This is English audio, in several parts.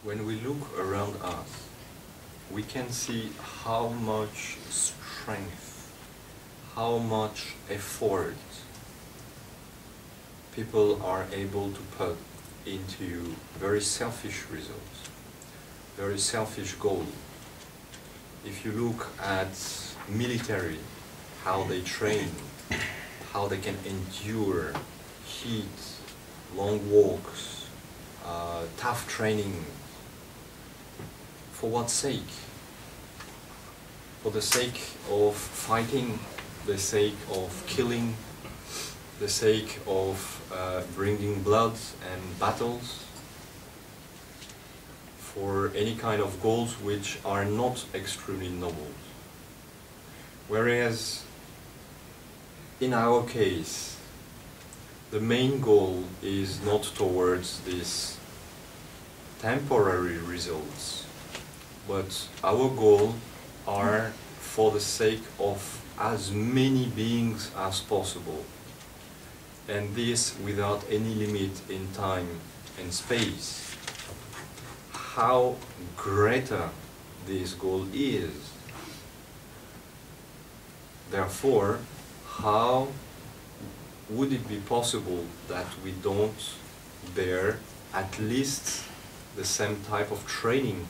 When we look around us, we can see how much strength, how much effort people are able to put into very selfish results, very selfish goals. If you look at military, how they train, how they can endure heat, long walks, tough training. For what sake? For the sake of fighting, the sake of killing, the sake of bringing blood and battles, for any kind of goals which are not extremely noble. Whereas in our case, the main goal is not towards these temporary results, but our goal are for the sake of as many beings as possible, and this without any limit in time and space. How greater this goal is. Therefore, how would it be possible that we don't bear at least the same type of training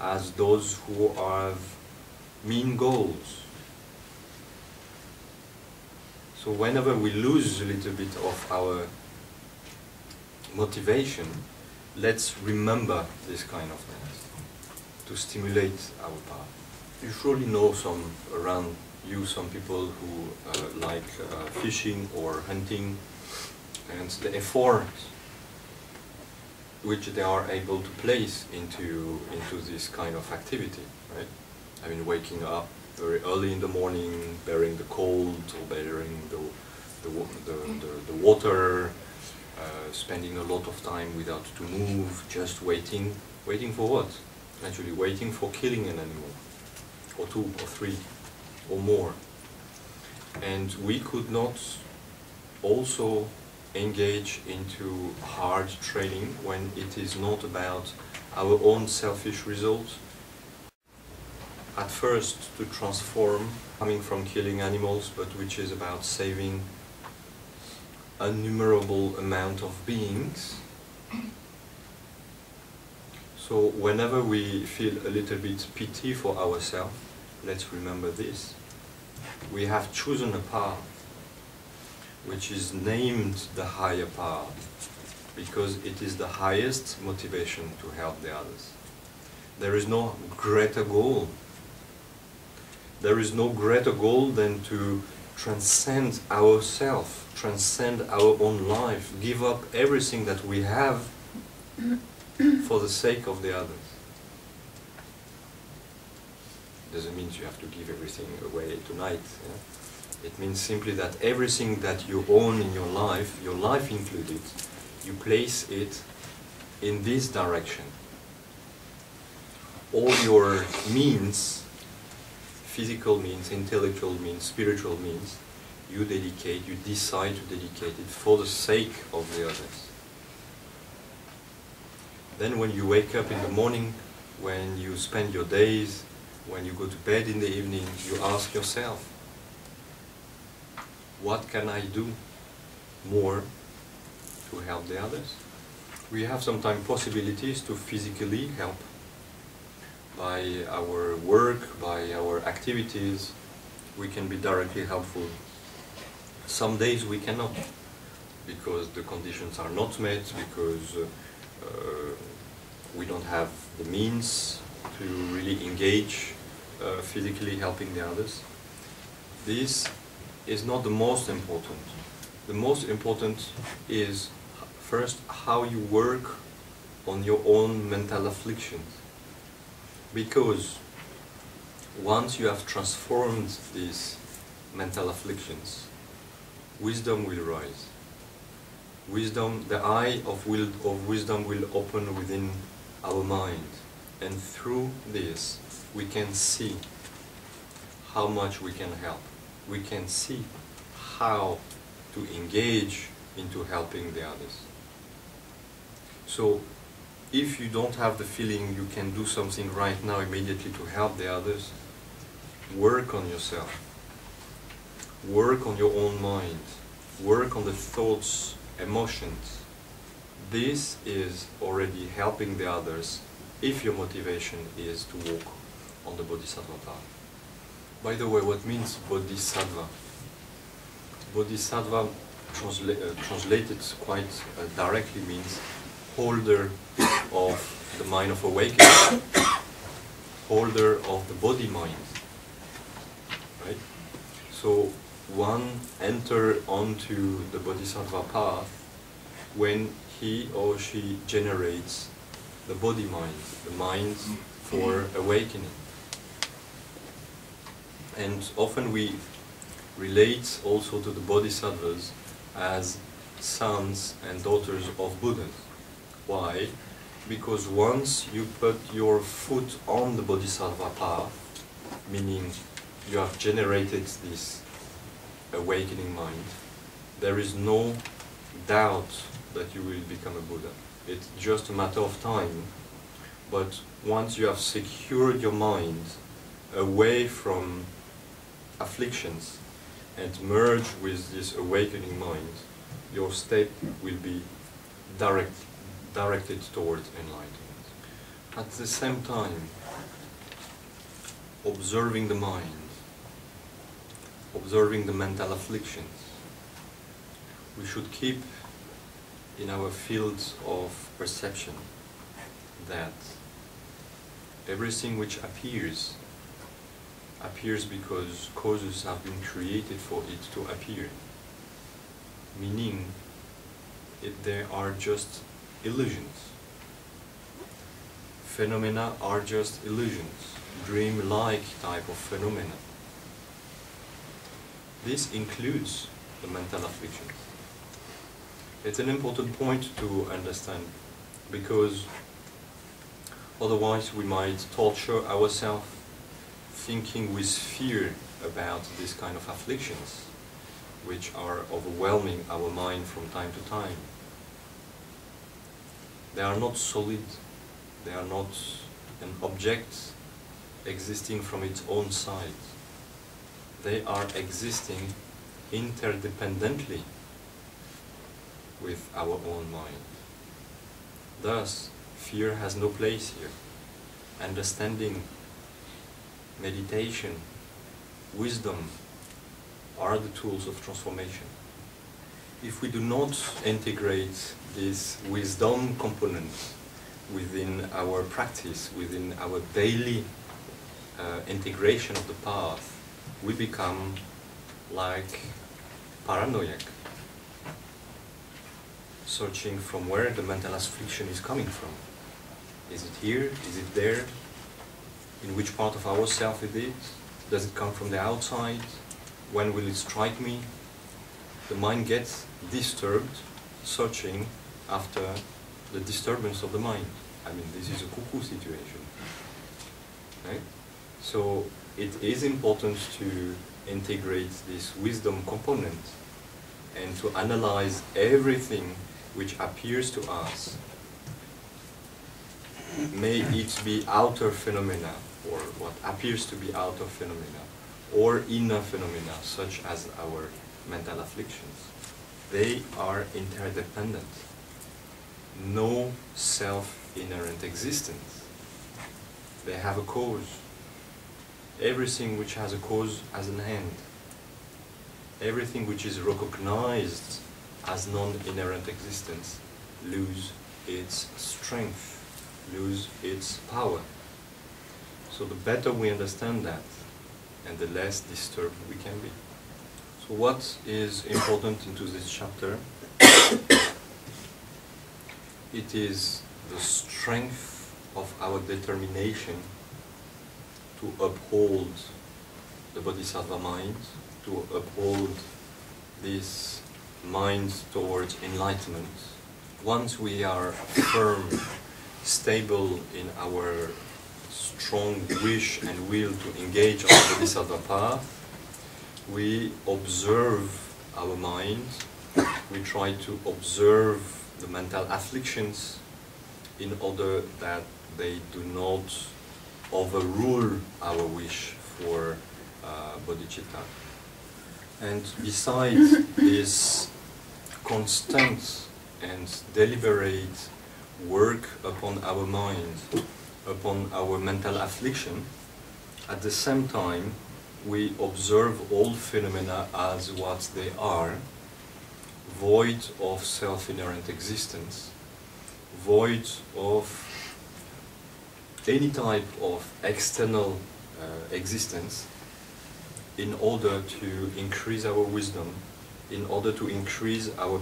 as those who have mean goals? So whenever we lose a little bit of our motivation, let's remember this kind of things to stimulate our path. You surely know some around you, some people who like fishing or hunting, and the effort which they are able to place into this kind of activity, right? I mean, waking up very early in the morning, bearing the cold, or bearing the water, spending a lot of time without to move, just waiting. Waiting for what? Actually waiting for killing an animal, or two, or three, or more. And we could not also engage into hard training when it is not about our own selfish results. At first, to transform, coming from killing animals, but which is about saving an innumerable amount of beings. So whenever we feel a little bit pity for ourselves, let's remember this. We have chosen a path which is named the higher path because it is the highest motivation to help the others. There is no greater goal. There is no greater goal than to transcend ourselves, transcend our own life, give up everything that we have for the sake of the others. Doesn't mean you have to give everything away tonight. Yeah? It means simply that everything that you own in your life included, you place it in this direction. All your means, physical means, intellectual means, spiritual means, you decide to dedicate it for the sake of the others. Then when you wake up in the morning, when you spend your days, when you go to bed in the evening, you ask yourself, what can I do more to help the others? We have sometimes possibilities to physically help by our work, by our activities. We can be directly helpful. Some days we cannot, because the conditions are not met, because we don't have the means to really engage physically helping the others. This is not the most important. The most important is first how you work on your own mental afflictions. Because once you have transformed these mental afflictions, wisdom will rise. Wisdom, the eye of wisdom will open within our mind, and through this we can see how much we can help. We can see how to engage into helping the others. So if you don't have the feeling you can do something right now immediately to help the others, work on yourself. Work on your own mind. Work on the thoughts, emotions. This is already helping the others if your motivation is to walk on the Bodhisattva path. By the way, what means Bodhisattva? Bodhisattva translated quite directly means holder of the mind of awakening, holder of the body-mind. Right? So one enter onto the Bodhisattva path when he or she generates the body-mind, the mind for awakening. And often we relate also to the Bodhisattvas as sons and daughters of Buddhas. Why? Because once you put your foot on the Bodhisattva path, meaning you have generated this awakening mind, there is no doubt that you will become a Buddha. It's just a matter of time. But once you have secured your mind away from afflictions and merge with this awakening mind, your step will be directed towards enlightenment. At the same time, observing the mind, observing the mental afflictions, we should keep in our fields of perception that everything which appears because causes have been created for it to appear, meaning they are just illusions. Phenomena are just illusions, dream-like type of phenomena. This includes the mental afflictions. It's an important point to understand, because otherwise we might torture ourselves thinking with fear about this kind of afflictions, which are overwhelming our mind from time to time. They are not solid, they are not an object existing from its own side. They are existing interdependently with our own mind. Thus, fear has no place here. Understanding, meditation, wisdom are the tools of transformation. If we do not integrate this wisdom component within our practice, within our daily integration of the path, we become like paranoiac, searching from where the mental affliction is coming from. Is it here? Is it there? In which part of ourself it is? Does it come from the outside? When will it strike me? The mind gets disturbed, searching after the disturbance of the mind. I mean, this is a cuckoo situation. Right? So it is important to integrate this wisdom component and to analyze everything which appears to us. May it be outer phenomena, or what appears to be outer phenomena, or inner phenomena, such as our mental afflictions. They are interdependent. No self-inherent existence. They have a cause. Everything which has a cause has an end. Everything which is recognized as non-inherent existence lose its strength, lose its power. So the better we understand that, and the less disturbed we can be. So what is important into this chapter? It is the strength of our determination to uphold the Bodhisattva mind, to uphold this mind towards enlightenment. Once we are firm, stable in our strong wish and will to engage on the Bodhisattva path, we observe our mind, we try to observe the mental afflictions, in order that they do not overrule our wish for bodhicitta. And besides this constant and deliberate work upon our mind, upon our mental affliction, at the same time we observe all phenomena as what they are, void of self-inherent existence, void of any type of external existence, in order to increase our wisdom, in order to increase our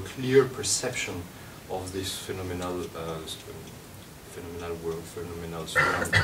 clear perception of this phenomenal world, phenomenal surrounding.